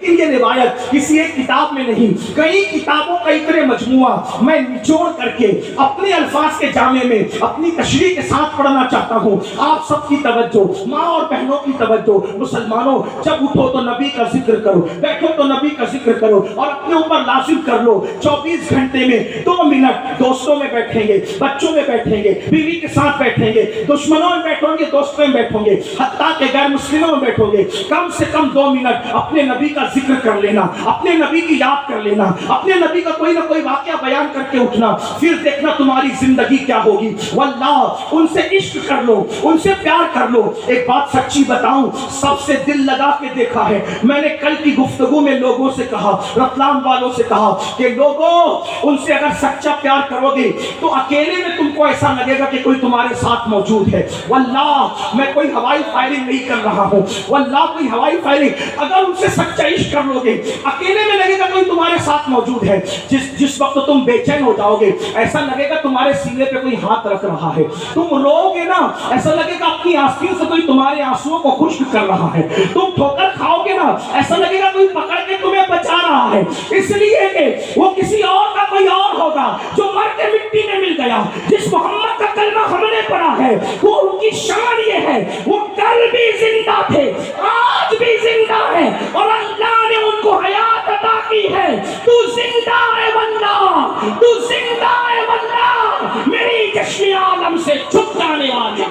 لیکن یہ روایت کسی ایک کتاب میں نہیں، کئی کتابوں کا اتنے مجموعہ میں نچوڑ کر کے اپنے الفاظ کے جامع میں اپنی تشریح کے ساتھ پڑھنا چاہتا ہوں۔ آپ سب کی توجہ، ماں اور بہنوں کی توجہ۔ مسلمانوں، جب اٹھو تو نبی کا ذکر کرو، بیٹھو تو نبی کا ذکر کرو، اور اپنے اوپر لازم کر لو 24 گھنٹے میں 2 منٹ دوستوں میں بیٹھیں گے، بچوں میں بیٹھیں گے، بیوی کے ساتھ بیٹھیں گے، دشمنوں میں بیٹھیں گے، دوستوں میں بیٹھیں گے، حتیٰ کہ غیر مسلموں میں بیٹھو گے، کم سے کم 2 منٹ اپنے نبی کا ذکر کر لینا، اپنے نبی کی یاد کر لینا، اپنے نبی کا کوئی نہ کوئی واقعہ بیان کر کے اٹھنا، پھر دیکھنا تمہاری زندگی کیا ہوگی۔ واللہ ان سے عشق کر لو، ان سے پیار کر لو۔ ایک بات سچی بتاؤں، سب سے دل لگا کے دیکھا ہے میں نے۔ کل کی گفتگو میں لوگوں سے کہا، رتلام والوں سے کہا کہ لوگوں، ان سے اگر سچا پیار کرو گے تو اکیلے میں تم کو ایسا لگے گا کہ کوئی تمہارے ساتھ موجود ہے۔ واللہ میں کوئی ہوائی فائرنگ نہیں کر رہا ہوں، واللہ کوئی ہوائی فائرنگ، اگر ان سے سچا عشق کر لو گے اکیلے میں لگے گا کوئی تمہارے ساتھ موجود ہے۔ جس وقت تم بے چین ہو جاؤ گے ایسا لگے گا تمہارے سینے پہ کوئی ہاتھ رکھ رہا ہے، تم رو گے نا ایسا لگے گا اپنی آستین سے کوئی تمہارے آنسوؤں کو خشک کر رہا ہے، تم ٹھوکر کھاؤ گے نا ایسا لگے گا کوئی پکڑ کے تمہیں بچا رہا ہے، اس لیے کہ وہ کسی اور کا کوئی اور ہوگا جو مر کے مٹی میں مل گیا۔ جس محمد کا کلمہ ہم نے پڑھا ہے وہ ان کی شان یہ ہے، وہ کل بھی زندہ تھے، آج بھی زندہ ہے، اور اللہ نے ان کو حیات عطا کی ہے۔ تو زندہ ہے واللہ، تو زندہ ہے واللہ، میری چشم عالم سے چھپ جانے والے۔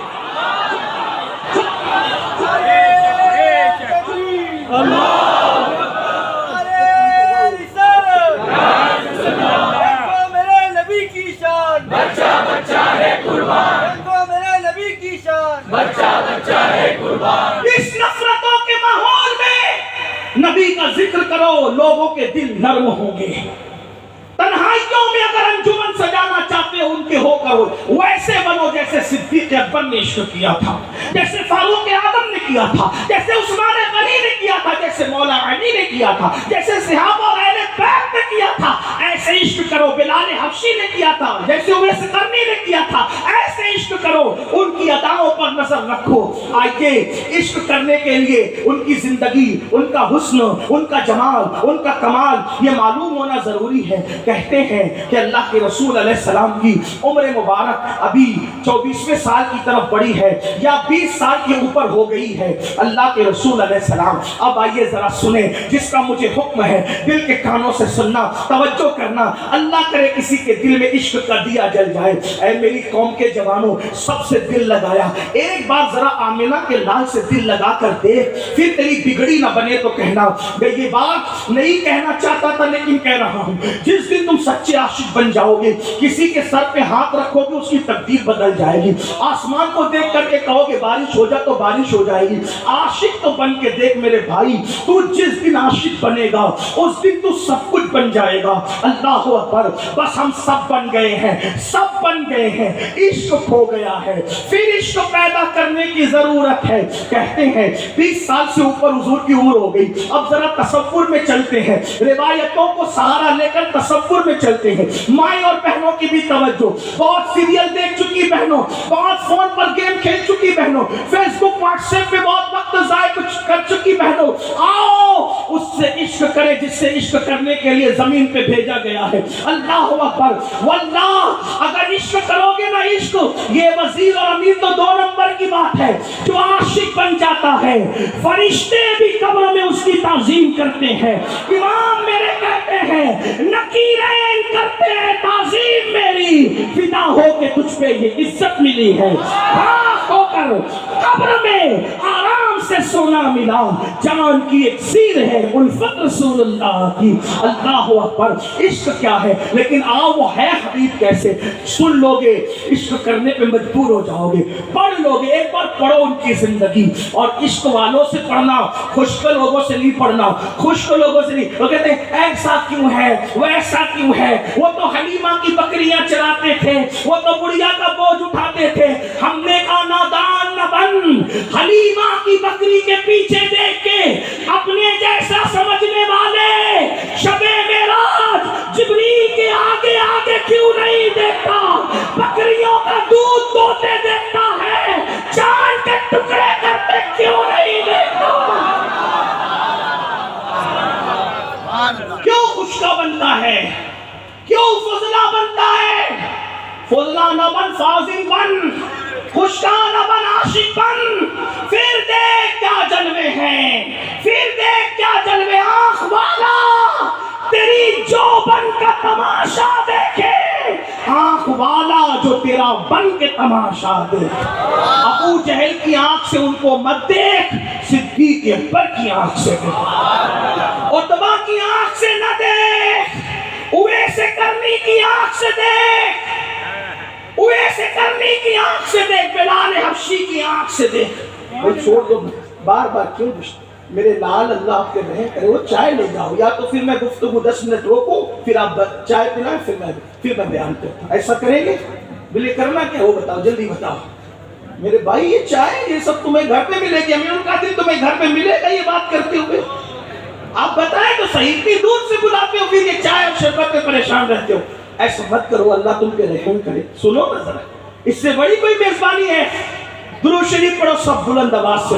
میرے نبی کی شان، بچہ بچہ ہے قربان، میرے نبی کی شان، بچہ بچہ ہے قربان۔ اس نفرتوں کے ماحول میں نبی کا ذکر کرو، لوگوں کے دل نرم ہوں گے۔ تنہائیوں میں اگر انجمن سجانا چاہتے ہو ان کے ہو کرو، ویسے بنو جیسے صدیق اکبر نے عشق کیا تھا، جیسے فاروق اعظم نے کیا تھا، جیسے عثمان غنی نے کیا تھا، جیسے مولا علی نے کیا تھا، جیسے صحابہ اور اہل بیت نے کیا تھا، ایسے عشق کرو۔ بلال حبشی نے کیا تھا، جیسے اویس قرنی نے کیا تھا، ایسے عشق کرو۔ ان کی اداؤں پر نظر رکھو۔ آئیے عشق کرنے کے لیے ان کی زندگی، ان کا حسن، ان کا جمال، ان کا کمال یہ معلوم ہونا ضروری ہے۔ کہتے ہیں کہ اللہ کے رسول علیہ السلام کی عمر مبارک ابھی 24ویں سال کی طرف بڑھی ہے یا 20 سال کے اوپر ہو گئی ہے۔ اللہ کے رسول علیہ السلام، اب آئیے ذرا سنیں، جس کا مجھے حکم ہے دل کے کانوں سے سننا، توجہ کرنا۔ اللہ کرے کسی کے دل میں عشق کا دیا جل جائے۔ اے میری قوم کے جوانوں، سب سے دل لگایا، ایک بار ذرا آمنہ کے لال سے دل لگا کر دیکھ، پھر تیری بگڑی نہ بنے تو کہنا میں یہ بات نہیں کہنا چاہتا تھا لیکن کہہ رہا ہوں۔ جس دن تم سچے عاشق بن جاؤ گے، کسی کے سر پہ ہاتھ رکھو گے اس کی تقدیر بدل جائے گی۔ آسمان کو دیکھ کر کے کہو گے بارش ہو جا تو بارش ہو جائے گی۔ عاشق تو بن کے دیکھ میرے بھائی، تو جس دن عاشق بنے گا اس دن تو سب کچھ بن جائے گا۔ اللہ اکبر، بس ہم سب بن گئے ہیں، سب بن گئے ہیں، عشق کھو گیا ہے، پھر عشق پیدا کرنے کی ضرورت ہے۔ کہتے ہیں 20 سال سے اوپر حضور کی عمر ہو گئی، اب ذرا تصور میں چلتے ہیں، روایتوں کو سہارا لے کر تصور میں چلتے ہیں۔ مائیں اور بہنوں کی بھی توجہ، بہت سیریل دیکھ چکی بہنوں، بہت فون پر گیم کھیل چکی بہنوں، فیس بک واٹس ایپ پہ بہت وقت ضائع کر چکی بہنوں، آؤ اس سے عشق کرے جس سے عشق کرنے کے لیے زمین پہ بھیجا گیا ہے۔ اللہ اکبر، واللہ اگر عشق کرو گے نا، عشق یہ وزیر اور امیر تو 2 نمبر کی بات ہے، جو عاشق بن جاتا ہے فرشتے بھی قبر میں اس کی تعظیم کرتے ہیں۔ امام میرے کہتے ہیں نکیرین کرتے ہیں تعظیم میری، فدا ہو کے تجھ پہ یہ عزت ملی ہے۔ خاک ہو کر قبر میں آرام سے سونا ملا، جان کی ایک سیر ہے الفت رسول اللہ کی۔ اللہ اکبر، عشق کیا ہے؟ لیکن آؤ وہ ہے حبیب کیسے؟ سن لو گے عشق کرنے پہ مجبور ہو جاؤ گے، پڑھ لو گے، ایک بار پڑھو ان کی زندگی۔ اور عشق والوں سے پڑھنا، خشک لوگوں سے نہیں پڑھنا، خشک لوگوں سے نہیں۔ وہ کہتے ہیں ایسا کیوں ہے، وہ ایسا کیوں ہے، وہ تو حلیمہ کی بکریاں چراتے تھے، وہ تو بڑھیا کا بوجھ اٹھاتے تھے۔ ہم نے کہا نادان نہ بن، حلیمہ کی بکری کے پیچھے دیکھ کے اپنے جیسا سمجھنے والے شب معراج جبریل کے آگے آگے کیوں نہیں دیکھتا، بکریوں کا دودھ دوتے دیکھتا ہے، جان کے ٹکڑے کرتے کیوں نہیں دیکھتا۔ کیوں خشکا بنتا ہے؟ کیوں فضلہ بنتا ہے؟ فضلہ نہ بن فاضل بن، خشکا نہ بن عاشق بن. پھر دیکھ کیا جلوے ہیں، پھر دیکھ کیا جلوے. آنکھ والا تیری جو بن کا تماشا دیکھے، آنکھ والا جو تیرا بن کے تماشا دیکھے. ابو جہل کی آنکھ سے ان کو مت دیکھ، صدیق اکبر کی آنکھ سے دیکھ. عتبہ کی آنکھ سے نہ دیکھ، اویس کرنی کی آنکھ سے دیکھ، اویس کرنی کی آنکھ سے دیکھ، بلال حبشی کی آنکھ سے دیکھ. چھوڑ دو، بار بار کیوں میرے لال اللہ آپ کے رہے کرے. وہ چائے لے جاؤ، یا تو پھر میں گفتگو 10 منٹ روکوں، پھر آپ چائے پلائیں، پھر میں بیان کرتا ہوں. ایسا کریں گے؟ بلے کرنا کیا وہ بتاؤ، جلدی بتاؤ. میرے بھائی یہ چائے یہ سب تمہیں گھر پہ ملے گی، امین القادری تمہیں گھر پہ ملے گا یہ بات کرتے ہوئے؟ آپ بتائیں تو صحیح، اتنی دور سے بلاتے ہو، پھر یہ چائے اور شربت پہ پریشان رہتے ہو. ایسا مت کرو، اللہ تم پہ رحم کرے. سنو نا ذرا، اس سے بڑی کوئی میزبانی ہے؟ درود شریف پڑھو سب بلند آواز سے.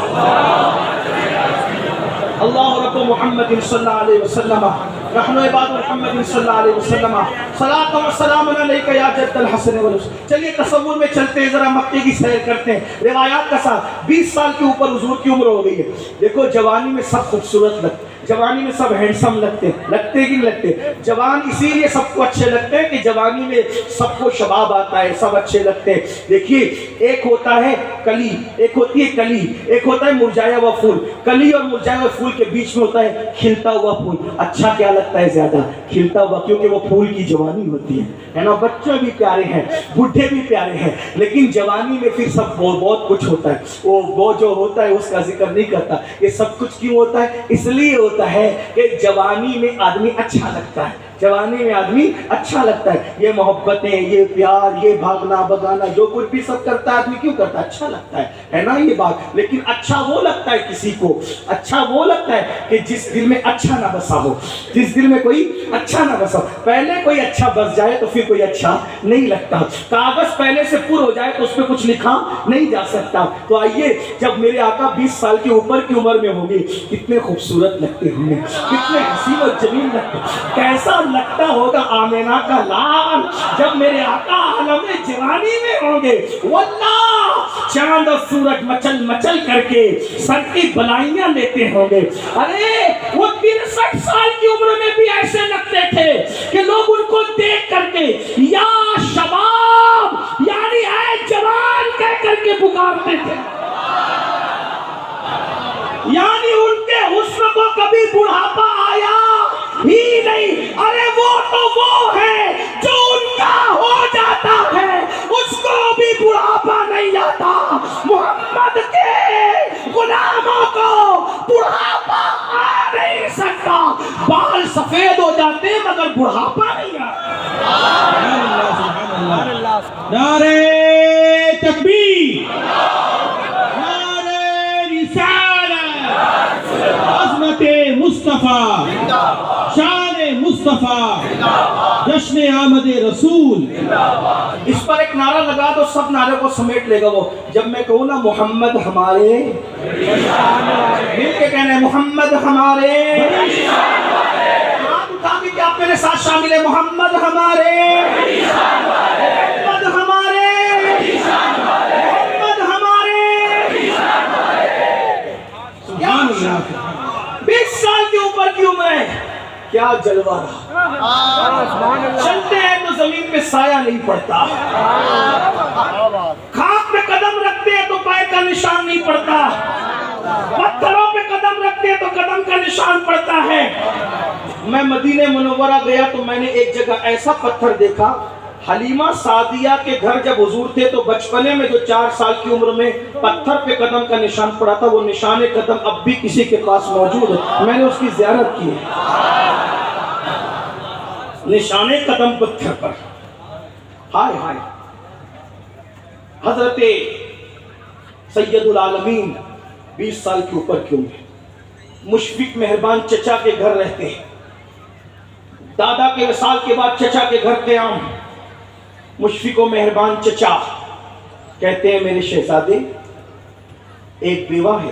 اللہ رب محمد صلی اللہ علیہ وسلم، رحم عباد محمد صلی اللہ علیہ وسلم، صلاۃ و سلام علیک یا جد الحسن والحسین. چلیے تصور میں چلتے ہیں، ذرا مکے کی سیر کرتے ہیں روایات کا ساتھ. 20 سال کے اوپر حضور کی عمر ہو گئی ہے. دیکھو جوانی میں سب خوبصورت لگتے، جوانی میں سب ہینڈسم لگتے کہ نہیں لگتے؟ جوان اسی لیے سب کو اچھے لگتے ہیں کہ جوانی میں سب کو شباب آتا ہے، سب اچھے لگتے ہیں. دیکھیے ایک ہوتا ہے کلی، ایک ہوتی ہے کلی، ایک ہوتا ہے مرجھایا ہوا پھول. کلی اور مرجھایا ہوا پھول کے بیچ میں ہوتا ہے کھلتا ہوا پھول. اچھا کیا لگتا ہے زیادہ؟ کھلتا ہوا، کیونکہ وہ پھول کی جوانی ہوتی ہے نا. بچے بھی پیارے ہیں، بڈھے بھی پیارے ہیں، لیکن جوانی میں پھر سب بہت کچھ ہوتا ہے. وہ جو ہوتا ہے اس کا ذکر نہیں کرتا. یہ سب کچھ کیوں ہوتا ہے؟ اس لیے ہوتا ہے کہ جوانی میں آدمی اچھا لگتا ہے، جوانی میں آدمی اچھا لگتا ہے. یہ محبتیں، یہ پیار، یہ بھاگنا بگانا، جو کچھ بھی سب کرتا ہے آدمی کیوں کرتا ہے؟ اچھا لگتا ہے نا یہ بات. لیکن اچھا وہ لگتا ہے کسی کو، اچھا وہ لگتا ہے کہ جس دل میں اچھا نہ بسا ہو، جس دل میں کوئی اچھا نہ بسا ہو. پہلے کوئی اچھا بس جائے تو پھر کوئی اچھا نہیں لگتا. کاغذ پہلے سے پر ہو جائے تو اس پہ کچھ لکھا نہیں جا سکتا. تو آئیے، جب میرے آقا 20 سال کے اوپر کی عمر میں ہوں گے، کتنے خوبصورت لگتے ہوں گے، کتنے حسین و جمیل لگتے. کیسا لگتا ہوگا آمینہ کا لال جب میرے آقا عالم جوانی میں ہوں گے. واللہ چاند اور سورج مچل مچل کر کے سر کی بلائیاں لیتے ہوں گے. ارے وہ 63 سال کی عمر میں بھی ایسے لگتے تھے کہ لوگ ان کو دیکھ کر کے یا شباب یعنی اے جوان کہہ کر کے پکارتے تھے. یعنی ان کے حسن کو کبھی بڑھاپا آیا ہی نہیں. ارے وہ تو وہ ہے جو ان کا ہو جاتا ہے، اس کو بھی بڑھاپا نہیں آتا. محمد کے غلاموں کو بڑھاپا آ نہیں سکتا. بال سفید ہو جاتے مگر بڑھاپا نہیں آتا. نعرہ تکبیر، نعرہ رسالت، عظمت مصطفیٰ، شان مصطفیٰ، جشن آمد رسول. اس پر ایک نعرہ لگا دو، سب نعرے کو سمیٹ لے گا وہ. جب میں کہوں نا محمد ہمارے، مل کے کہنا ہے محمد ہمارے. ہاتھ اٹھا کے آپ میرے ساتھ شامل ہے. محمد ہمارے، محمد ہمارے، محمد ہمارے. سبحان اللہ. 20 سال کے اوپر کی عمر ہے، کیا جلوہ رہا. چلتے ہیں تو زمین پہ سایہ نہیں پڑتا، خاک پہ قدم رکھتے ہیں تو پائے کا نشان نہیں پڑتا، پتھروں پہ قدم رکھتے ہیں تو قدم کا نشان پڑتا ہے. میں مدینہ منورہ گیا تو میں نے ایک جگہ ایسا پتھر دیکھا. حلیمہ سعدیہ کے گھر جب حضور تھے تو بچپنے میں جو 4 سال کی عمر میں پتھر پہ قدم کا نشان پڑا تھا، وہ نشان قدم اب بھی کسی کے پاس موجود ہے. میں نے اس کی زیارت کی ہے. نشان قدم پتھر پر. ہائے ہائے. حضرت سید العالمین 20 سال کے اوپر کی عمر، مشفق مہربان چچا کے گھر رہتے ہیں. دادا کے وصال کے بعد چچا کے گھر قیام. مشفق و مہربان چچا کہتے ہیں میرے شہزادے ایک بیوہ ہے،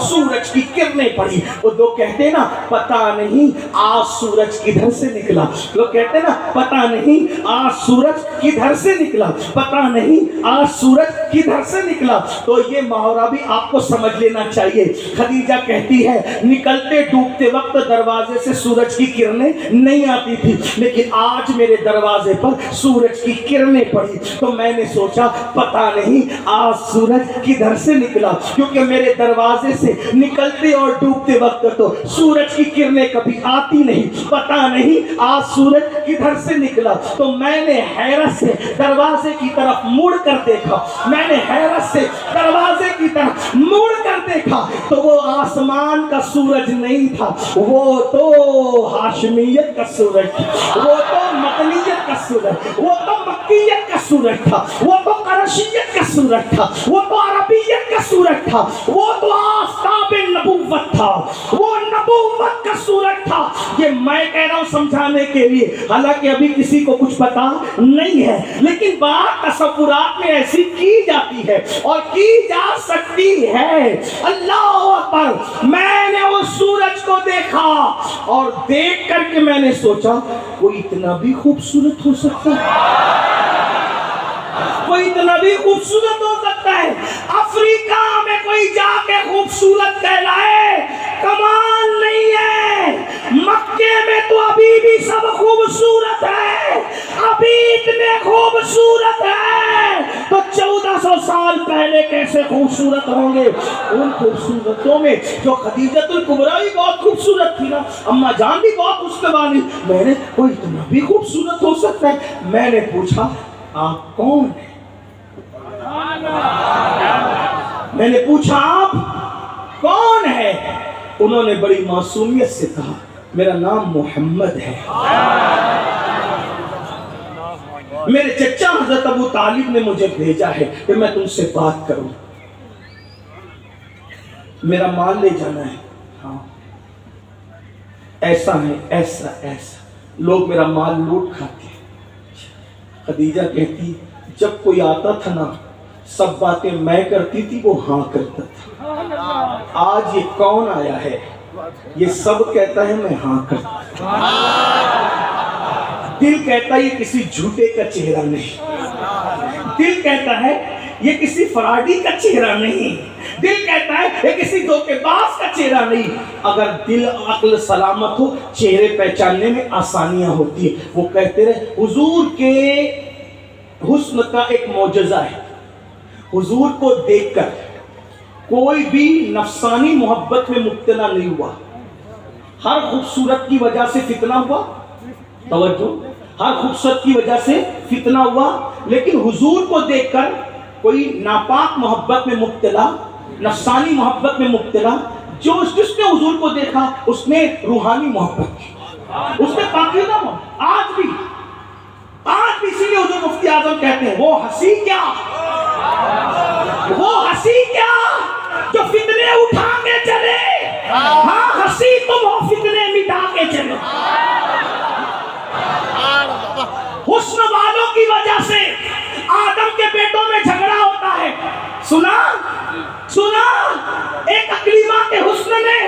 سورج کی کرنیں پڑی. وہ لوگ کہتے ہیں نا پتہ نہیں آج سورج کدھر سے نکلا, لوگ کہتے ہیں نا پتہ نہیں آج سورج کدھر سے نکلا, پتہ نہیں آج سورج کدھر سے نکلا. تو یہ محاورہ بھی آپ کو سمجھ لینا چاہیے. خدیجہ کہتی ہے نکلتے ڈوبتے وقت دروازے سے سورج کی کرنیں نہیں آتی تھی, لیکن آج میرے دروازے پر سورج کی کرنیں پڑی تو میں نے سوچا پتہ نہیں آج سورج کدھر سے نکلا, کیونکہ میرے دروازے سے نکلتے اور ڈوبتے وقت تو سورج کی کرنیں کبھی آتی نہیں. پتہ نہیں آج سورج کدھر سے نکلا. تو میں نے حیرت سے دروازے کی طرف مڑ کر دیکھا, میں نے حیرت سے دروازے کی طرف مڑ کر دیکھا تو وہ آسمان کا سورج نہیں تھا, وہ تو ہاشمیت کا سورج تھا, وہ تو مدنیت کا سورج, وہ تو مکیت کا سورج تھا, وہ تو قرشیت کا سورج تھا, وہ تو عربیت کا سورج تھا, وہ تو آفتاب نبوت تھا, وہ نبوت کا سورج تھا. یہ میں کہہ رہا ہوں سمجھانے کے لیے, حالانکہ ابھی کسی کو کچھ پتا نہیں ہے, لیکن بات تصورات میں ایسی کی جاتی ہے اور کی جا سکتی ہے. اللہ اکبر. میں نے اس سورج کو دیکھا اور دیکھ کر کے میں نے سوچا کوئی اتنا بھی خوبصورت ہو سکتا ہے, کوئی اتنا بھی خوبصورت ہو سکتا ہے. افریقہ میں کوئی جا کے خوبصورت کہلائے کمال نہیں ہے. مکے میں تو ابھی بھی سب خوبصورت ہے, ابھی اتنے خوبصورت ہے تو 1400 سال پہلے کیسے خوبصورت ہوں گے. ان خوبصورتوں میں جو خدیجۃ الکبریٰ بھی بہت خوبصورت تھی نا, اما جان بھی بہت حسن والی, میں نے کوئی اتنا بھی خوبصورت ہو سکتا ہے. میں نے پوچھا آپ کون ہیں, میں نے پوچھا آپ کون ہے. انہوں نے بڑی معصومیت سے کہا میرا نام محمد ہے. میرے چچا حضرت ابو طالب نے مجھے بھیجا ہے کہ میں تم سے بات کروں, میرا مال لے جانا ہے. ہاں ایسا ہے, ایسا ایسا, لوگ میرا مال لوٹ کھاتے ہیں. خدیجہ کہتی جب کوئی آتا تھا نا سب باتیں میں کرتی تھی, وہ ہاں کرتا تھا. آج یہ کون آیا ہے, یہ سب کہتا ہے میں ہاں کرتا تھا. دل کہتا ہے یہ کسی جھوٹے کا چہرہ نہیں, دل کہتا ہے یہ کسی فراڈی کا چہرہ نہیں, دل کہتا ہے یہ کسی دھوکے باز کا چہرہ نہیں. اگر دل عقل سلامت ہو چہرے پہچاننے میں آسانیاں ہوتی ہیں. وہ کہتے رہے حضور کے حسن کا ایک معجزہ ہے, حضور کو دیکھ کر کوئی بھی نفسانی محبت میں مبتلا نہیں ہوا. ہر خوبصورت کی وجہ سے فتنہ ہوا, توجہ, ہر خوبصورت کی وجہ سے فتنہ ہوا, لیکن حضور کو دیکھ کر کوئی ناپاک محبت میں مبتلا, نفسانی محبت میں مبتلا, جس نے حضور کو دیکھا اس نے روحانی محبت کی, اس نے پاکیزہ محبت. آج بھی اسی لیے حضور مفتی اعظم کہتے ہیں وہ ہنسی کیا, وہ ہنسی کیا جو فتنے اٹھا کے چلے, ہاں ہنسی تم ہو فتنے مٹا کے چلے. حسن والوں کی وجہ سے آدم کے بیٹوں میں جھگڑا ہوتا ہے. سنا ایک اکلیمہ کے حسن نے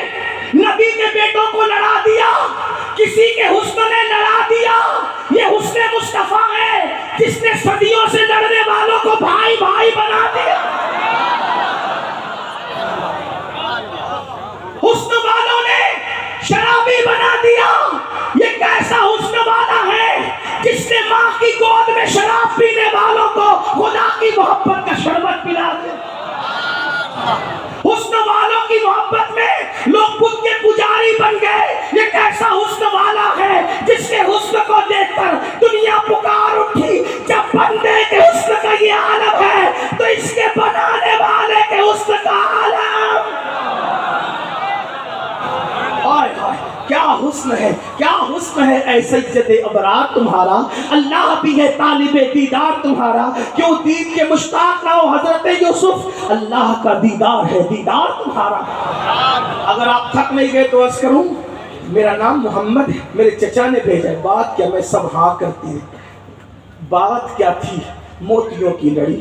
نبی کے بیٹوں کو لڑا دیا, کسی کے حسن نے لڑا دیا. یہ حسن مصطفیٰ ہے جس نے صدیوں سے لڑنے والوں کو بھائی بھائی بنا دیا. حسن والوں نے شرابی بنا دیا. یہ کیسا حسن والا ہے جس نے ماں کی گود میں شراب پینے والوں کو خدا کی محبت کا شربت پلا دیا. حسن والوں کی محبت میں لوگ خود کے پجاری بن گئے. یہ کیسا حسن والا ہے جس کے حسن کو دیکھ کر دنیا پکار اٹھی. جب بندے کے حسن کا یہ عالم ہے تو اس کے بنانے والے کے حسن کا عالم. کیا حسن ہے, کیا حسن ہے اے سید ابرار تمہارا. اللہ بھی ہے طالب دیدار تمہارا. کیوں دید کے مشتاق نہ ہو حضرت یوسف, اللہ کا دیدار ہے دیدار تمہارا. اگر آپ تھک نہیں گئے تو عرض کروں میرا نام محمد ہے, میرے چچا نے بھیجا ہے. بات کیا, میں سب ہاں کرتی ہے. بات کیا تھی, موتیوں کی لڑی.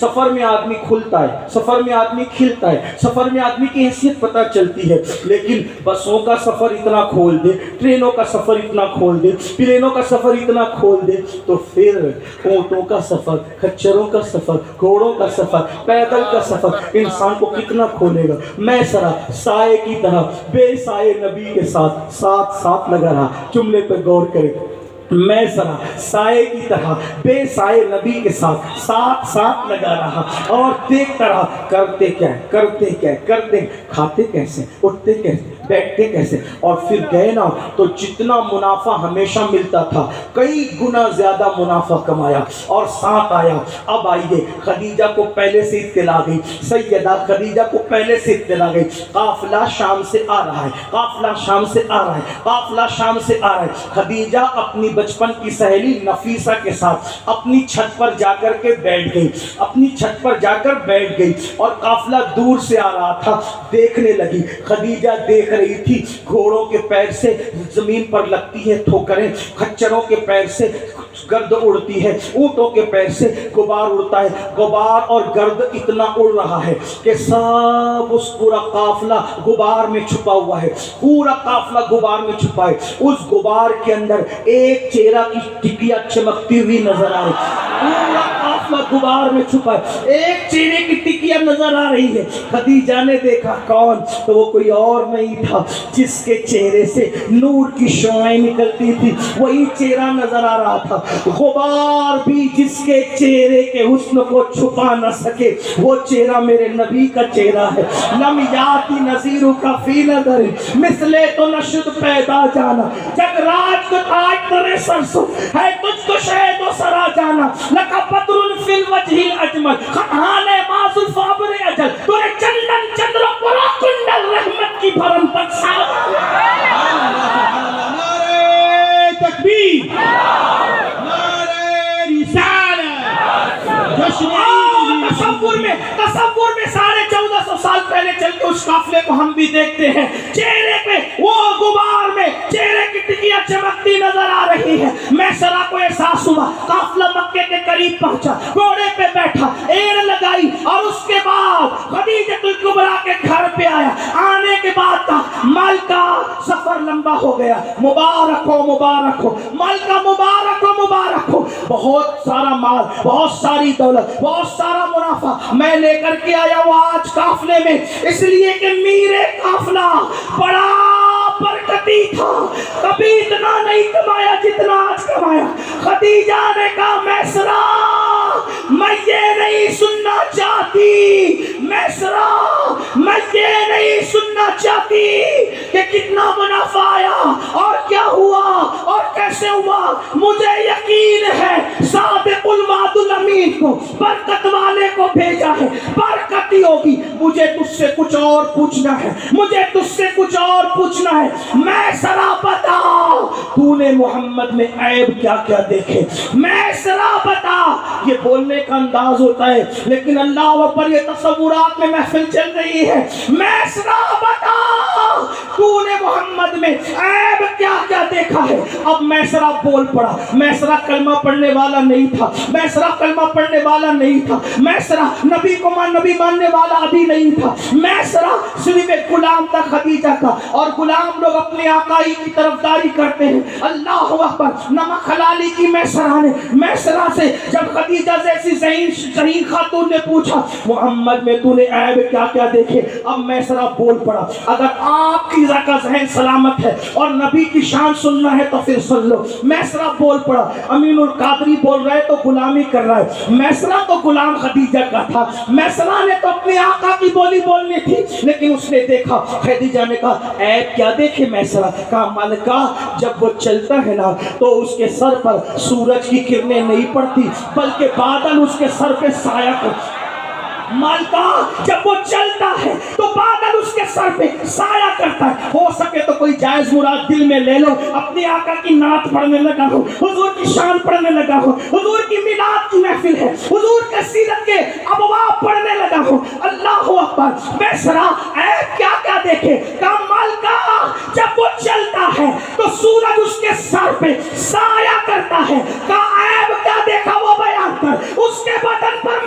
سفر میں آدمی کھلتا ہے، سفر میں آدمی کھلتا ہے، سفر میں آدمی کی حیثیت پتہ چلتی ہے، لیکن بسوں کا سفر اتنا کھول دے، ٹرینوں کا سفر اتنا کھول دے، پلینوں کا سفر اتنا کھول دے، تو پھر اونٹوں کا سفر، کھچروں کا سفر، گھوڑوں کا سفر، پیدل کا سفر انسان کو کتنا کھولے گا۔ میں سرا سائے کی طرح بے سائے نبی کے ساتھ ساتھ ساتھ لگا رہا۔ جملے پہ غور کریں، میں ذرا سائے کی طرح بے سائے نبی کے ساتھ ساتھ ساتھ لگا رہا اور دیکھتا رہا کرتے کیا ہے، کرتے کیا ہے، کرتے کھاتے کیسے، اٹھتے کیسے، بیٹھتے کیسے، اور پھر گئے نا تو جتنا منافع ہمیشہ ملتا تھا کئی گنا زیادہ منافع کمایا اور ساتھ آیا۔ اب آئیے، خدیجہ کو پہلے سے اطلاع گئی، سیدہ خدیجہ کو پہلے سے اطلاع گئی، قافلہ شام سے آ رہا ہے، قافلہ شام سے آ رہا ہے، قافلہ شام سے آ رہا ہے۔ خدیجہ اپنی بچپن کی سہیلی نفیسہ کے ساتھ اپنی چھت پر جا کر کے بیٹھ گئی، اپنی چھت پر جا کر بیٹھ گئی اور قافلہ دور سے آ رہا تھا، دیکھنے لگی۔ خدیجہ دیکھ رہی تھی گھوڑوں کے پیر سے زمین پر لگتی ہے ٹھوکریں، خچروں کے پیر سے گرد اڑتی ہے، اونٹوں کے پیر سے غبار اڑتا ہے، غبار اور گرد اتنا اڑ رہا ہے کہ سب اس پورا قافلہ غبار میں چھپا ہوا ہے، پورا قافلہ غبار میں چھپا ہے۔ اس غبار کے اندر ایک چہرہ کی ٹکیا چمکتی ہوئی نظر آ رہی، پورا قافلہ غبار میں چھپا ہے، ایک چہرے کی ٹکیا نظر آ رہی ہے۔ خدیجہ نے دیکھا کون؟ تو وہ کوئی اور نہیں تھا، جس کے چہرے سے نور کی شعاعیں نکلتی تھی وہی چہرہ نظر آ رہا تھا۔ غبار بھی جس کے چہرے کے حسن کو چھپا نہ سکے وہ چہرہ میرے نبی کا چہرہ ہے۔ لم یاتی نظیرو کا فی نظر مثلے تو نشد پیدا جانا، جگ راج کو تاج ترے سرسو ہے تجھ کو شہد و سرا جانا، لکا بدر فی الوجہ الاجمل خطان معذل فابر اجل تورے چندن چندر پرا کنڈل رحمت کی بھرم تک سال۔ نعرہ تکبیر، نعرہ رسالت، جشن تصور میں 1450 سال پہلے چل کے اس قافلے کو ہم بھی دیکھتے ہیں، چہرے پہ وہ غبار میں چہرے کی ٹکیاں چمکتی نظر آ رہی ہے۔ میں سرا کو احساس ہوا، قافلہ مکے کے قریب پہنچا، گھوڑے پہ بیٹھا، ایڑ لگائی اور اس کے بعد خدیجہ الکبریٰ کے گھر پہ آیا۔ آنے کے بعد کا مالکہ سفر لمبا ہو گیا، مبارک ہو مبارک ہو مالکہ، مبارک ہو مبارک ہو، بہت سارا مال، بہت ساری دولت، بہت سارا منافع میں لے کر کے آیا ہوں آج قافلے میں، اس لیے کہ میرے قافلہ بڑا برکتی تھا، کبھی اتنا نہیں کمایا جتنا آج کمایا۔ خدیجہ نے کہا میسرہ میں یہ نہیں سننا چاہتی، میسرہ میں یہ نہیں سننا چاہتی کہ کتنا منافع آیا اور کیا ہوا اور کیسے ہوا، مجھے یقین ہے صادق الوعد الامین کو، برکت والے کو بھیجا ہے، برکت ہی ہوگی۔ مجھے تجھ سے کچھ اور پوچھنا ہے، مجھے تجھ سے کچھ اور پوچھنا ہے، میں سرا بتا تو نے محمد میں عیب کیا کیا دیکھے، میں سرا بتا۔ یہ بولنے کا انداز ہوتا ہے لیکن اللہ اکبر یہ تصورات میں محفل چل رہی ہے۔ میں سرا بتا تو نے محمد میں عیب کیا کیا دیکھا ہے۔ اب میسرہ بول پڑا، میسرہ کلمہ پڑھنے والا نہیں تھا، میسرہ کلمہ پڑھنے والا نہیں تھا، میسرہ نبی کو نبی ماننے والا ابھی نہیں تھا، میسرہ صرف ایک غلام تھا خدیجہ کا، اور غلام لوگ اپنے آقائی کی طرفداری کرتے ہیں۔ اللہ اکبر، نمک حلالی کی میسرہ سے جب خدیجہ جیسی ذہین خاتون نے پوچھا محمد میں تو نے عیب کیا کیا دیکھے، اب میسرہ بول پڑا۔ اگر آپ کی کا ذہن سلامت ہے اور نبی کی شان سننا ہے تو پھر سن لو۔ میسرہ بول پڑا، امین القادری بول رہے تو غلامی کر رہا ہے، میسرہ تو غلام خدیجہ کا تھا، میسرہ نے تو اپنے آقا کی بولی بولنی تھی، لیکن اس نے دیکھا، خدیجہ نے کہا عیب کیا دیکھے میسرہ؟ کہا ملکہ جب وہ چلتا ہے نا تو اس کے سر پر سورج کی کرنیں نہیں پڑتی بلکہ بادل اس کے سر پہ سایہ کرتے۔ مالکہ جب وہ چلتا ہے تو بادل اس کے سر پہ سایہ کرتا ہے۔ ہو سکے تو کوئی جائز مراد دل میں لے لو، اپنے آقا کی نعت پڑھنے لگا ہو، حضور کی شان پڑھنے لگا ہو، حضور کی میلاد کی محفل ہے، حضور کے سیرت کے ابواب پڑھنے لگا ہو۔ اللہ اکبر، میسرہ عیب کیا کیا دیکھے؟ کہا مالکہ جب وہ چلتا ہے تو سورج اس کے سر پہ سایہ کرتا ہے۔ کہا عیب کیا دیکھا وہ بیان کر؟ اس کے بدن پر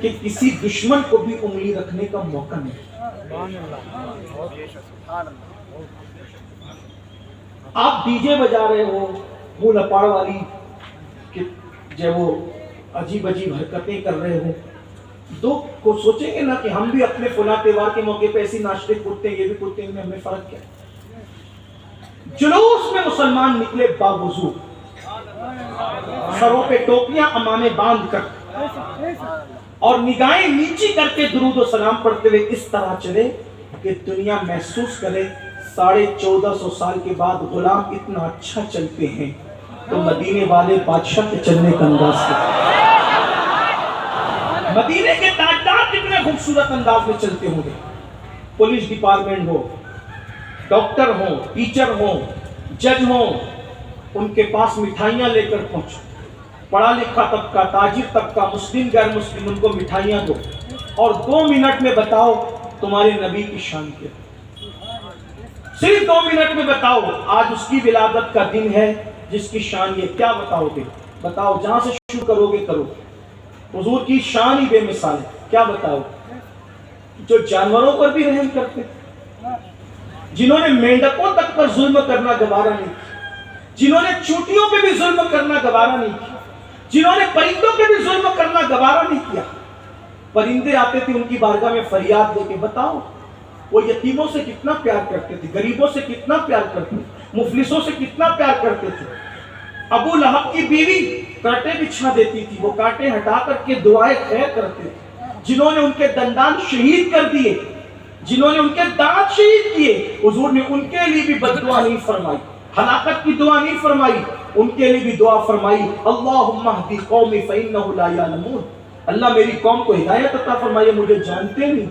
کہ کسی دشمن کو بھی انگلی رکھنے کا موقع نہیں. آپ ڈی جے بجا رہے ہو وہ لپاڑ والی کہ جب وہ عجیب عجیب حرکتیں کر رہے ہو، دو کو سوچیں گے نا کہ ہم بھی اپنے فلاں تہوار کے موقع پہ ایسی ناشتے کرتے ہیں، یہ بھی کرتے ہیں، ہمیں فرق کیا؟ جلوس میں مسلمان نکلے باوضو، سروں پہ ٹوپیاں عمامے باندھ کر اور نگاہیں نیچی کر کے درود و سلام پڑھتے ہوئے اس طرح چلے کہ دنیا محسوس کرے 1450 سال کے بعد غلام اتنا اچھا چلتے ہیں تو مدینے والے بادشاہ کے چلنے کا انداز کیا، مدینے کے تاجدار کتنے خوبصورت انداز میں چلتے ہوں گے. پولیس ڈپارٹمنٹ ہو، ڈاکٹر ہوں، ٹیچر ہوں، جج ہوں، ان کے پاس مٹھائیاں لے کر پہنچو. پڑھا لکھا طبقہ، تاجر طبقہ، مسلم غیر مسلم، ان کو مٹھائیاں دو اور 2 منٹ میں بتاؤ تمہارے نبی کی شان کیا. صرف 2 منٹ میں بتاؤ آج اس کی ولادت کا دن ہے جس کی شان یہ، کیا بتاؤ گے؟ بتاؤ، جہاں سے شروع کرو گے کرو. حضور کی شان ہی بے مثال ہے، کیا بتاؤ؟ جو جانوروں پر بھی رحم کرتے، جنہوں نے مینڈکوں تک پر ظلم کرنا گوارا نہیں کیا، جنہوں نے چونٹیوں پہ بھی ظلم کرنا گوارا نہیں کیا، جنہوں نے پرندوں پہ بھی ظلم کرنا گوارا نہیں کیا. پرندے آتے تھے ان کی بارگاہ میں فریاد دے کے، بتاؤ وہ یتیموں سے کتنا پیار کرتے تھے، غریبوں سے کتنا پیار کرتے تھے، مفلسوں سے کتنا پیار کرتے تھے. ابو لہب کی بیوی کانٹے بچھا دیتی تھی، وہ کانٹے ہٹا کر کے دعائیں خیر کرتے تھے. جنہوں نے ان کے دندان شہید کر دیے، جنہوں نے ان کے دانت شہید کیے، حضور نے ان کے لیے بھی بد دعا نہیں فرمائی، ہلاکت کی دعا نہیں فرمائی، ان کے لیے بھی دعا فرمائی، اللہم اہدی قومی فإنہ لا یعلمون. اللہ میری قوم کو ہدایت عطا فرمائے، مجھے جانتے نہیں.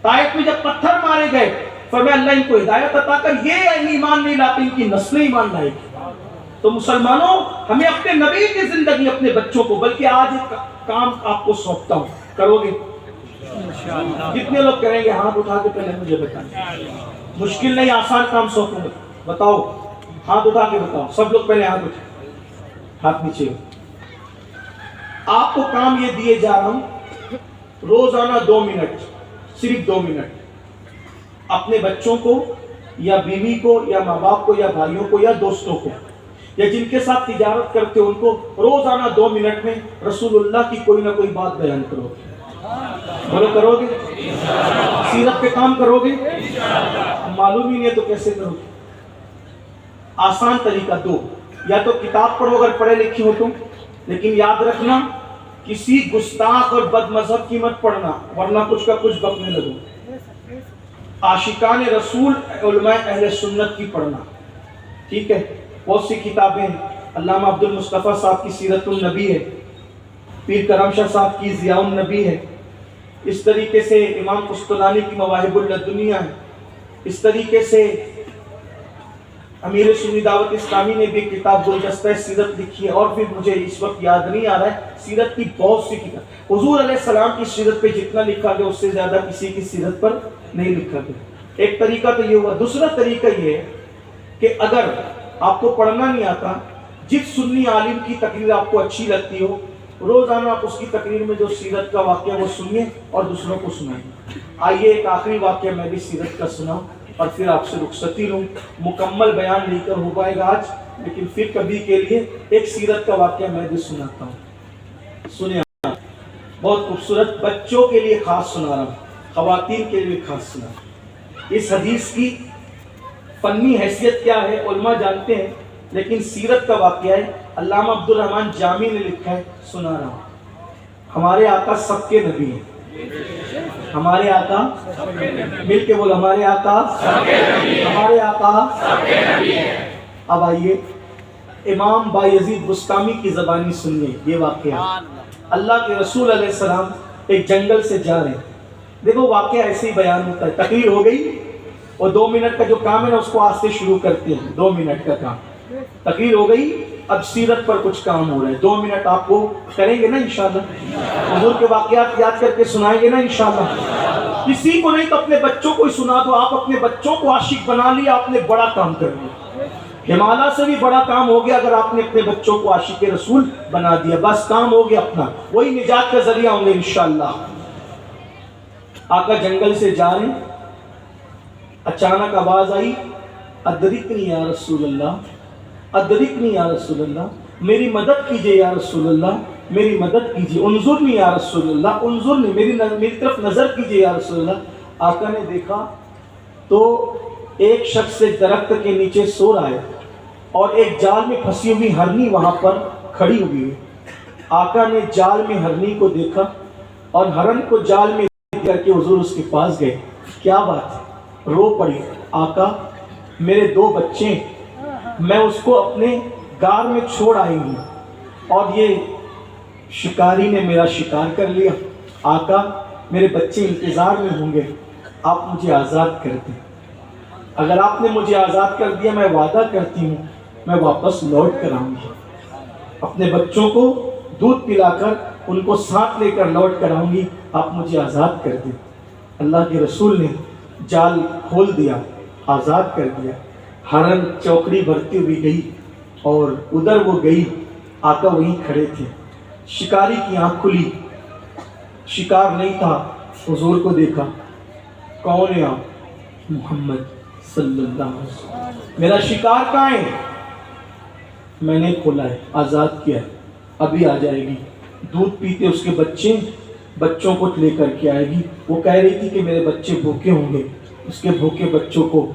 طائف میں جب پتھر مارے گئے فرمایا اللہ ان کو ہدایت عطا کر، یہ ایمان نہیں لاتے ان کی نسلیں ایمان لائے گی. تو مسلمانوں، ہمیں اپنے نبی کی زندگی، اپنے بچوں کو، بلکہ آج ایک کام آپ کو سونپتا ہوں، کرو گے؟ کتنے لوگ کریں گے؟ ہاتھ اٹھا کے پہلے مجھے بتائیں. مشکل نہیں، آسان کام سونپوں گا، بتاؤ، ہاتھ اٹھا کے بتاؤ. سب لوگ پہلے ہاتھ اٹھائیں، ہاتھ نیچے. آپ کو کام یہ دیے جا رہا ہوں، روزانہ 2 منٹ، صرف 2 منٹ اپنے بچوں کو یا بیوی کو یا ماں باپ کو یا بھائیوں کو یا دوستوں کو یا جن کے ساتھ تجارت کرتے ہو ان کو روزانہ 2 منٹ میں رسول اللہ کی کوئی نہ کوئی بات بیان کرو گے. بولو کرو گے؟ سیرت پہ کام کرو گے؟ معلوم ہی نہیں ہے تو کیسے کرو گے؟ آسان طریقہ 2، یا تو کتاب پڑھو اگر پڑھے لکھے ہو تم، لیکن یاد رکھنا کسی گستاخ اور بد مذہب کی مت پڑھنا ورنہ کچھ کا کچھ بکنے لگو. عاشقان رسول علماء اہل سنت کی پڑھنا، ٹھیک ہے؟ بہت سی کتابیں، علامہ عبد المصطفیٰ صاحب کی سیرت النبی ہے، پیر کرم شاہ صاحب کی ضیاء النبی ہے، اس طریقے سے امام قسطلانی کی مواہب اللدنیہ ہے، اس طریقے سے امیر سنی دعوت اسلامی نے بھی کتاب گلدستہ سیرت لکھی ہے، اور بھی مجھے اس وقت یاد نہیں آ رہا ہے. سیرت کی بہت سی کتاب، حضور علیہ السلام کی سیرت پہ جتنا لکھا گیا اس سے زیادہ کسی کی سیرت پر نہیں لکھا گیا. ایک طریقہ تو یہ ہوا. دوسرا طریقہ یہ ہے کہ اگر آپ کو پڑھنا نہیں آتا، جس سنی عالم کی تقریر آپ کو اچھی لگتی ہو، روزانہ آپ اس کی تقریر میں جو سیرت کا واقعہ وہ سنیے اور دوسروں کو سنائیں. آئیے ایک آخری واقعہ میں بھی سیرت کا سناؤں اور پھر آپ سے رخصتی لوں. مکمل بیان لے کر ہو پائے گا آج، لیکن پھر کبھی کے لیے ایک سیرت کا واقعہ میں بھی سناتا ہوں. سنیں، بہت خوبصورت، بچوں کے لیے خاص سنا رہا ہوں، خواتین کے لیے خاص سنا. اس حدیث کی فنی حیثیت کیا ہے علماء جانتے ہیں، لیکن سیرت کا واقعہ ہے. علامہ عبد الرحمن جامی نے لکھا ہے، سنا رہا ہوں. ہمارے آقا سب کے نبی ہیں. ہمارے آقا، مل کے بول، ہمارے آقا، ہمارے آقا. اب آئیے امام بایزید بستامی کی زبانی سنیے یہ واقعہ. اللہ کے رسول علیہ السلام ایک جنگل سے جا رہے ہیں. دیکھو واقعہ ایسے ہی بیان ہوتا ہے. تقریر ہو گئی اور 2 منٹ کا جو کام ہے نا اس کو آج سے شروع کرتے ہیں. 2 منٹ کا کام، تقریر ہو گئی، اب سیرت پر کچھ کام ہو رہا ہے. 2 منٹ آپ کو کریں گے نا انشاءاللہ، حضور کے واقعات یاد کر کے سنائیں گے نا انشاءاللہ. کسی کو نہیں تو اپنے بچوں کو ہی سنا دو. آپ اپنے بچوں کو عاشق بنا لیا، آپ نے بڑا کام کر لیا. ہمالیہ سے بھی بڑا کام ہو گیا اگر آپ نے اپنے بچوں کو عاشق رسول بنا دیا، بس کام ہو گیا اپنا، وہی نجات کا ذریعہ ہوں گے انشاءاللہ۔ آقا جنگل سے جا رہے ہیں، اچانک آواز آئی، ادرکنی یا رسول اللہ، ادرکنی یا رسول اللہ، میری مدد کیجئے یا رسول اللہ، میری مدد کیجئے، انظرنی یا رسول اللہ، انظرنی، میری طرف نظر کیجئے یا رسول اللہ۔ آقا نے دیکھا تو ایک شخص سے درخت کے نیچے سو رہا ہے اور ایک جال میں پھنسی ہوئی ہرنی وہاں پر کھڑی ہوئی ہے۔ آقا نے جال میں ہرنی کو دیکھا اور ہرن کو جال میں کر کے حضور اس کے پاس گئے، کیا بات ہے، رو پڑی، آقا میرے 2 بچے، میں اس کو اپنے غار میں چھوڑ آئی ہوں اور یہ شکاری نے میرا شکار کر لیا، آقا میرے بچے انتظار میں ہوں گے، آپ مجھے آزاد کر دیں، اگر آپ نے مجھے آزاد کر دیا میں وعدہ کرتی ہوں میں واپس لوٹ کر آؤں گی، اپنے بچوں کو دودھ پلا کر ان کو ساتھ لے کر لوٹ کر آؤں گی، آپ مجھے آزاد کر دیں۔ اللہ کے رسول نے جال کھول دیا، آزاد کر دیا، ہرن چوکڑی بھرتی ہوئی گئی اور ادھر وہ گئی، آقا وہیں کھڑے تھے، شکاری کی آنکھ کھلی، شکار نہیں تھا، حضور کو دیکھا، کون ہے آپ؟ محمد صلی اللہ علیہ وسلم، میرا شکار کہاں ہے؟ میں نے کھولا ہے، آزاد کیا ہے، ابھی آ جائے گی، دودھ پیتے اس کے بچوں کو لے کر کے آئے گی، وہ کہہ رہی تھی کہ میرے بچے بھوکے ہوں گے، اس کے بھوکے بچوں کو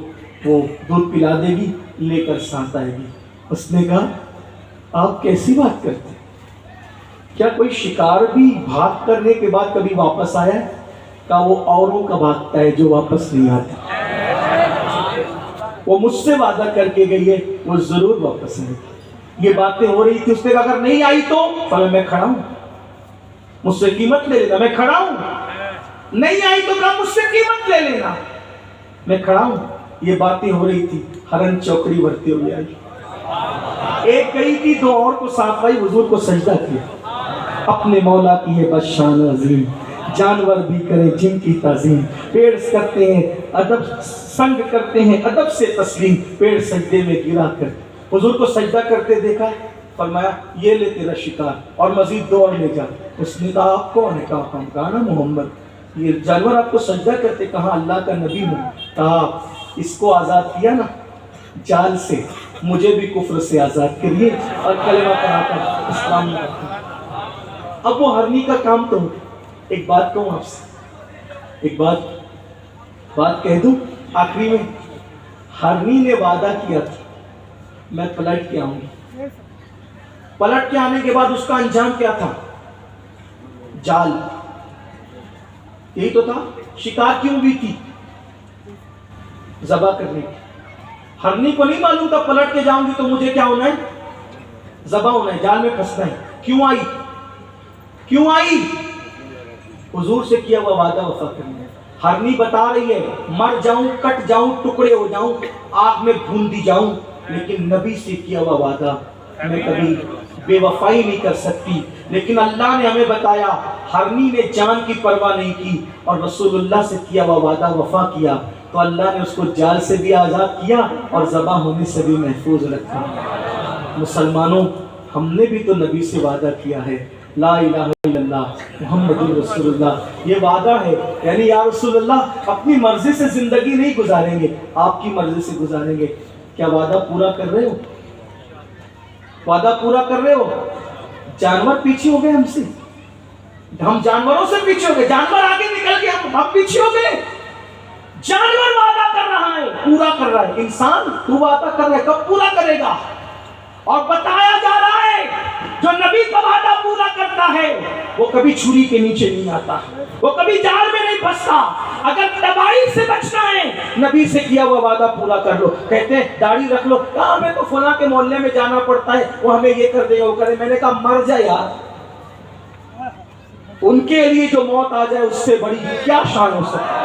وہ دودھ پلا دے گی، لے کر ساتھ آئے گی۔ اس نے کہا آپ کیسی بات کرتے ہیں، کیا کوئی شکار بھی بھاگ کرنے کے بعد کبھی واپس آیا ہے؟ کہا وہ اوروں کا بھاگتا ہے جو واپس نہیں آتا، وہ مجھ سے وعدہ کر کے گئی ہے وہ ضرور واپس آئے گی۔ یہ باتیں ہو رہی تھی، اس نے کہا اگر نہیں آئی تو میں کھڑا ہوں، مجھ سے قیمت لے لینا، میں کھڑا ہوں، نہیں آئی تو کہا مجھ سے قیمت لے لینا، میں کھڑا ہوں۔ یہ باتیں ہو رہی تھی، ہرن چوکڑی بھرتے ہوئے آئی، ایک گئی تھی 2 اور کو ساتھ آئی، حضور کو سجدہ کیا، اپنے مولا کی ہے بس شان عظیم، جانور بھی کریں جن کی تعظیم، پیڑ کرتے ہیں ادب، سنگ کرتے ہیں ادب سے تسلیم، پیڑ سجدے میں گرا کر حضور کو سجدہ کرتے دیکھا، فرمایا یہ لے تیرا شکار، اور مزید 2 اور لے جا۔ اس نے کہا آپ کون ہے؟ کہا نا محمد، یہ جانور آپ کو سجدہ کرتے، کہا اللہ کا نبی ہوں، کہا اس کو آزاد کیا نا جال سے، مجھے بھی کفر سے آزاد کریے اور کلمہ پڑھا کر اسلام میں رکھیں۔ اب وہ ہرنی کا کام تو ہو، ایک بات کہوں آپ سے، ایک بات کہہ دوں آخری میں، ہرنی نے وعدہ کیا تھا میں پلٹ کے آؤں گی، پلٹ کے آنے کے بعد اس کا انجام کیا تھا؟ جال، یہی تو تھا، شکار کیوں بھی تھی؟ ذبح کرنے کی۔ ہرنی کو نہیں معلوم تھا پلٹ کے جاؤں گی تو مجھے کیا ہونا ہے؟ ذبح ہونا ہے، جال میں پھنسنا ہے۔ کیوں آئی؟ حضور سے کیا ہوا وعدہ وفا کرنا ہے۔ ہرنی بتا رہی ہے مر جاؤں، کٹ جاؤں، ٹکڑے ہو جاؤں، آگ میں بھون دی جاؤں، لیکن نبی سے کیا ہوا وعدہ میں کبھی بے وفائی نہیں کر سکتی۔ لیکن اللہ نے ہمیں بتایا ہرنی نے جان کی پرواہ نہیں کی اور رسول اللہ سے کیا ہوا وعدہ وفا کیا، تو اللہ نے اس کو جال سے بھی آزاد کیا اور ذبح ہونے سے بھی محفوظ رکھا۔ مسلمانوں، ہم نے بھی تو نبی سے وعدہ کیا ہے، لا الہ الا اللہ محمد رسول اللہ، یہ وعدہ ہے، یعنی یا رسول اللہ اپنی مرضی سے زندگی نہیں گزاریں گے، آپ کی مرضی سے گزاریں گے۔ کیا وعدہ پورا کر رہے ہو؟ وعدہ پورا کر رہے ہو؟ جانور پیچھے ہو گئے ہم سے، ہم جانوروں سے پیچھے ہو گئے، جانور آگے نکل گئے، ہم پیچھے ہو گئے۔ جانور وعدہ کر رہا ہے، پورا کر رہا ہے، انسان تو وعدہ کر رہا ہے، کب پورا کرے گا؟ اور بتایا جا رہا ہے جو نبی کا وعدہ پورا کرتا ہے وہ کبھی چھری کے نیچے نہیں آتا، وہ کبھی جال میں نہیں پھنستا۔ اگر تباہی سے بچنا ہے نبی سے کیا ہوا وعدہ پورا کر لو۔ کہتے ہیں داڑھی رکھ لو، کہا ہمیں تو فلاں کے محلے میں جانا پڑتا ہے، وہ ہمیں یہ کر دے وہ کرے۔ میں نے کہا مر جائے یار، ان کے لیے جو موت آ جائے اس سے بڑی کیا شان ہو سکتی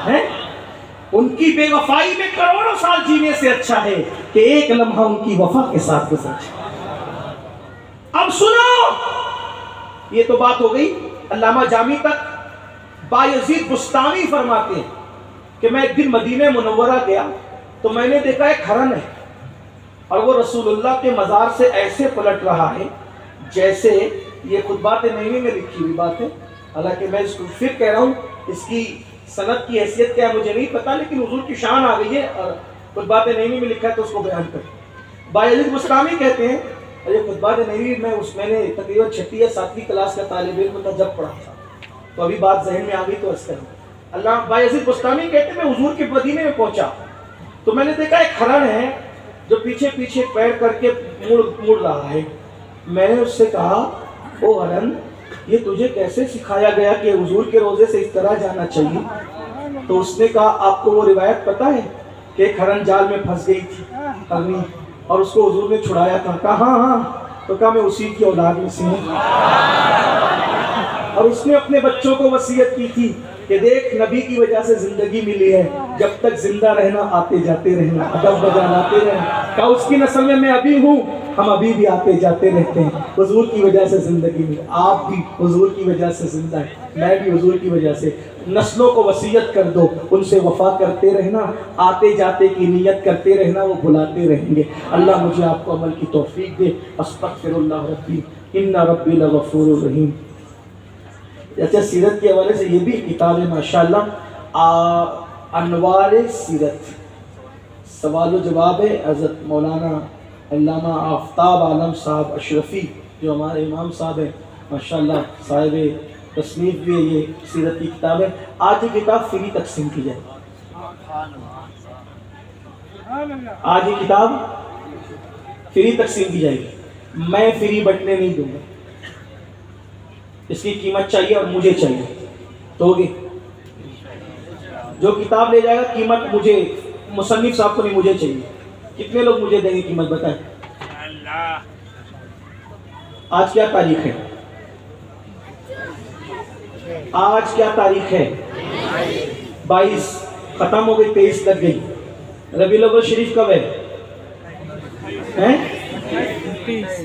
ہے؟ ان کی بے وفائی میں کروڑوں سال جینے سے اچھا ہے کہ ایک لمحہ ان کی وفا کے ساتھ گزر جائے۔ اب سنو، یہ تو بات ہو گئی علامہ جامی تک۔ بایزید بستانی فرماتے ہیں کہ میں ایک دن مدینہ منورہ گیا تو میں نے دیکھا ایک ہرن ہے اور وہ رسول اللہ کے مزار سے ایسے پلٹ رہا ہے جیسے یہ خطبات نبوی میں لکھی ہوئی بات ہے. حالانکہ میں اس کو پھر کہہ رہا ہوں اس کی سند کی حیثیت کیا ہے مجھے نہیں پتا، لیکن حضور کی شان آ گئی ہے اور خطبات نبوی میں لکھا ہے تو اس کو بیان کریں. بایزید بسطامی کہتے ہیں یہ خطبات نبوی میں نے تقریباً 6 یا 7ویں کلاس کا طالب علم تھا جب پڑھا تھا، تو ابھی بات ذہن میں آ گئی تو اس طرح اللہ. بایزید بسطامی کہتے ہیں میں حضور کے مدینے میں پہنچا تو میں نے دیکھا ایک ہرن ہے جو پیچھے پیچھے پیر کر کے مڑ رہا ہے. میں نے اس سے کہا او ہرن یہ تجھے کیسے سکھایا گیا کہ حضور کے روزے سے اس طرح جانا چاہیے؟ تو اس نے کہا آپ کو وہ روایت پتہ ہے کہ ایک ہرن جال میں پھنس گئی تھی ہرنی اور اس کو حضور نے چھڑایا تھا. کہا ہاں. تو کہا میں اسی کی اولاد میں سے ہوں. اور اس نے اپنے بچوں کو وصیت کی تھی کہ دیکھ نبی کی وجہ سے زندگی ملی ہے، جب تک زندہ رہنا آتے جاتے رہنا، ادب بجاتے رہنا. کہا اس کی نسل میں ابھی ہوں، ہم ابھی بھی آتے جاتے رہتے ہیں. حضور کی وجہ سے زندگی ملی، آپ بھی حضور کی وجہ سے زندہ ہیں، میں بھی حضور کی وجہ سے. نسلوں کو وصیت کر دو، ان سے وفا کرتے رہنا، آتے جاتے کی نیت کرتے رہنا، وہ بھلاتے رہیں گے. اللہ مجھے آپ کو عمل کی توفیق دے. استغفر اللہ ربی ان ربی لغفور رحیم. اچھا سیرت کے حوالے سے یہ بھی کتاب ہے ماشاءاللہ، انوار سیرت، سوال و جواب ہے حضرت مولانا علامہ آفتاب عالم صاحب اشرفی جو ہمارے امام صاحب ہیں ماشاءاللہ، صاحب تصنیف بھی ہے. یہ سیرت کی کتاب ہے. آج یہ کتاب فری تقسیم کی جائے گی، آج یہ کتاب فری تقسیم کی جائے گی. میں فری بٹنے نہیں دوں گا، اس کی قیمت چاہیے اور مجھے چاہیے تو ہوگی. جو کتاب لے جائے گا قیمت مجھے، مصنف صاحب کو نہیں مجھے چاہیے. کتنے لوگ مجھے دیں گے قیمت بتائیں؟ آج کیا تاریخ ہے؟ آج کیا تاریخ ہے؟ 22 ختم ہو گئی، 23 لگ گئی. ربیع الاول شریف کب ہے؟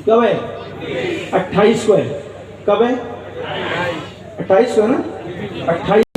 کب ہے؟ 28 کو ہے. کب ہے؟ 28 کو ہے نا. 28